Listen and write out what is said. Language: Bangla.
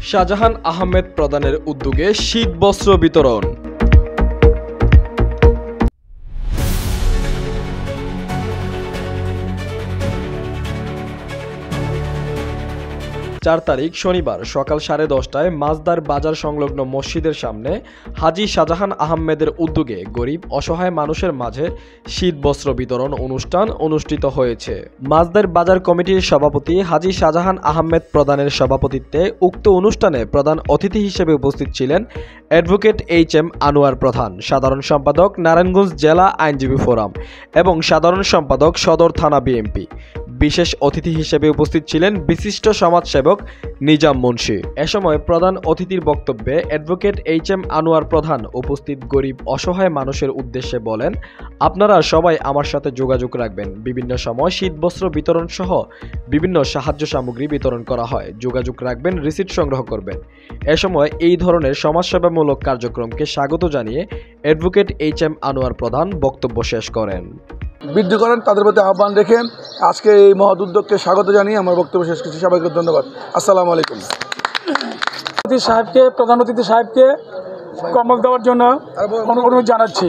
শাহজাহান আহমেদ প্রধানের উদ্যোগে শীত বস্ত্র বিতরণ। 4 তারিখ শনিবার সকাল 10:30টায় মাছদার বাজার সংলগ্ন মসজিদের সামনে হাজী শাহজাহান আহমেদের উদ্যোগে গরিব অসহায় মানুষের মাঝে শীত বস্ত্র বিতরণ অনুষ্ঠান অনুষ্ঠিত হয়েছে। মাছদার বাজার কমিটির সভাপতি হাজী শাহজাহান আহমেদ প্রধানের সভাপতিত্বে উক্ত অনুষ্ঠানে প্রধান অতিথি হিসেবে উপস্থিত ছিলেন অ্যাডভোকেট HM আনোয়ার প্রধান, সাধারণ সম্পাদক নারায়ণগঞ্জ জেলা আইনজীবী ফোরাম এবং সাধারণ সম্পাদক সদর থানা বিএনপি। বিশেষ অতিথি হিসেবে উপস্থিত ছিলেন বিশিষ্ট সমাজসেবক নিজাম মুন্সি। এ সময় প্রধান অতিথির বক্তব্যে অ্যাডভোকেট HM আনোয়ার প্রধান উপস্থিত গরিব অসহায় মানুষের উদ্দেশ্যে বলেন, আপনারা সবাই আমার সাথে যোগাযোগ রাখবেন। বিভিন্ন সময় শীতবস্ত্র বিতরণ সহ বিভিন্ন সাহায্য সামগ্রী বিতরণ করা হয়। যোগাযোগ রাখবেন, রিসিট সংগ্রহ করবেন। এ সময় এই ধরনের সমাজসেবামূলক কার্যক্রমকে স্বাগত জানিয়ে অ্যাডভোকেট HM আনোয়ার প্রধান বক্তব্য শেষ করেন। বৃদ্ধি করেন, তাদের প্রতি আহ্বান রেখে আজকে এই মহৎ উদ্যোগকে স্বাগত জানিয়ে আমার বক্তব্য শেষ করছি। সবাইকে ধন্যবাদ। আসসালামু আলাইকুম। প্রধান অতিথি সাহেবকে কম্বল দেওয়ার জন্য অনুরোধ জানাচ্ছি।